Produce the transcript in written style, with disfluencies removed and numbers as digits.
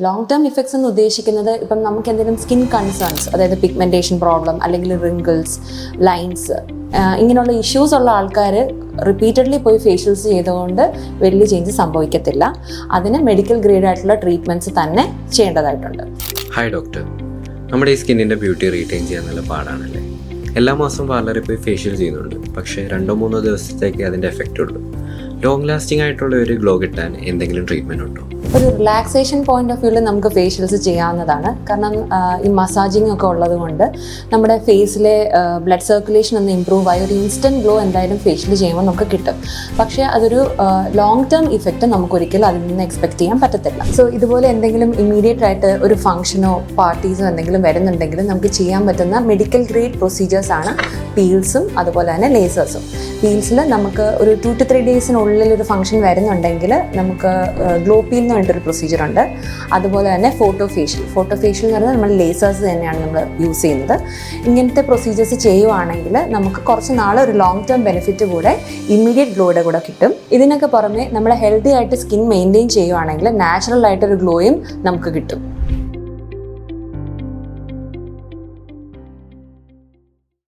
Long term effects എന്ന് ഉദ്ദേശിക്കുന്നത് ഇപ്പം നമുക്ക് എന്തെങ്കിലും സ്കിൻ കൺസേൺസ്, അതായത് പിഗ്മെൻറ്റേഷൻ പ്രോബ്ലം അല്ലെങ്കിൽ റിങ്കിൾസ്, ലൈൻസ്, ഇങ്ങനെയുള്ള ഇഷ്യൂസ് ഉള്ള ആൾക്കാർ റിപ്പീറ്റഡ്ലി പോയി ഫേഷ്യൽസ് ചെയ്തുകൊണ്ട് വലിയ ചേഞ്ച് സംഭവിക്കത്തില്ല. അതിന് മെഡിക്കൽ ഗ്രേഡ് ആയിട്ടുള്ള ട്രീറ്റ്മെൻറ്റ്സ് തന്നെ ചെയ്യേണ്ടതായിട്ടുണ്ട്. ഹായ് ഡോക്ടർ, നമ്മുടെ ഈ സ്കിന്നിൻ്റെ ബ്യൂട്ടി റീറ്റെയിൻ ചെയ്യാൻ നല്ല പാടാണല്ലേ? എല്ലാ മാസവും പാർലറിൽ പോയി ഫേഷ്യൽ ചെയ്യുന്നുണ്ട്, പക്ഷേ 2-3 ദിവസത്തേക്ക് അതിൻ്റെ എഫക്റ്റ് ഉള്ളൂ. ലോങ് ലാസ്റ്റിംഗ് ആയിട്ടുള്ള ഒരു ഗ്ലോ കിട്ടാൻ എന്തെങ്കിലും ട്രീറ്റ്മെൻറ്റ് ഉണ്ടോ? ഒരു റിലാക്സേഷൻ പോയിന്റ് ഓഫ് വ്യൂവിൽ നമുക്ക് ഫേഷ്യൽസ് ചെയ്യാവുന്നതാണ്. കാരണം ഈ മസാജിങ് ഒക്കെ ഉള്ളത് കൊണ്ട് നമ്മുടെ ഫേസിലെ ബ്ലഡ് സർക്കുലേഷൻ ഒന്ന് ഇമ്പ്രൂവ് ആയി ഒരു ഇൻസ്റ്റൻറ്റ് ഗ്ലോ എന്തായാലും ഫേഷ്യൽ ചെയ്യുമ്പോൾ നമുക്ക് കിട്ടും. പക്ഷേ അതൊരു ലോങ് ടേം ഇഫക്റ്റ് നമുക്കൊരിക്കലും അതിൽ നിന്ന് എക്സ്പെക്ട് ചെയ്യാൻ പറ്റത്തില്ല. സോ ഇതുപോലെ എന്തെങ്കിലും ഇമ്മീഡിയറ്റ് ആയിട്ട് ഒരു ഫംഗ്ഷനോ പാർട്ടീസോ എന്തെങ്കിലും വരുന്നുണ്ടെങ്കിൽ നമുക്ക് ചെയ്യാൻ പറ്റുന്ന മെഡിക്കൽ ഗ്രേഡ് പ്രൊസീജിയേഴ്സ് ആണ് പീൽസും അതുപോലെ തന്നെ ലേസേഴ്സും. പീൽസിൽ നമുക്ക് ഒരു 2 to 3 ഡേയ്സിനുള്ളിൽ ഒരു ഫംഗ്ഷൻ വരുന്നുണ്ടെങ്കിൽ നമുക്ക് ഗ്ലോ പീൽ എന്ന് പറഞ്ഞിട്ടൊരു പ്രൊസീജിയർ ഉണ്ട്. അതുപോലെ തന്നെ ഫോട്ടോ ഫേഷ്യൽ എന്ന് പറഞ്ഞാൽ നമ്മൾ ലേസേഴ്സ് തന്നെയാണ് നമ്മൾ യൂസ് ചെയ്യുന്നത്. ഇങ്ങനത്തെ പ്രൊസീജിയേഴ്സ് ചെയ്യുവാണെങ്കിൽ നമുക്ക് കുറച്ച് നാൾ ഒരു ലോങ് ടേം ബെനിഫിറ്റ് കൂടെ ഇമ്മീഡിയറ്റ് ഗ്ലോയുടെ കൂടെ കിട്ടും. ഇതിനൊക്കെ പുറമെ നമ്മൾ ഹെൽത്തി ആയിട്ട് സ്കിൻ മെയിൻറ്റെയിൻ ചെയ്യുവാണെങ്കിൽ നാച്ചുറൽ ആയിട്ടൊരു ഗ്ലോയും നമുക്ക് കിട്ടും.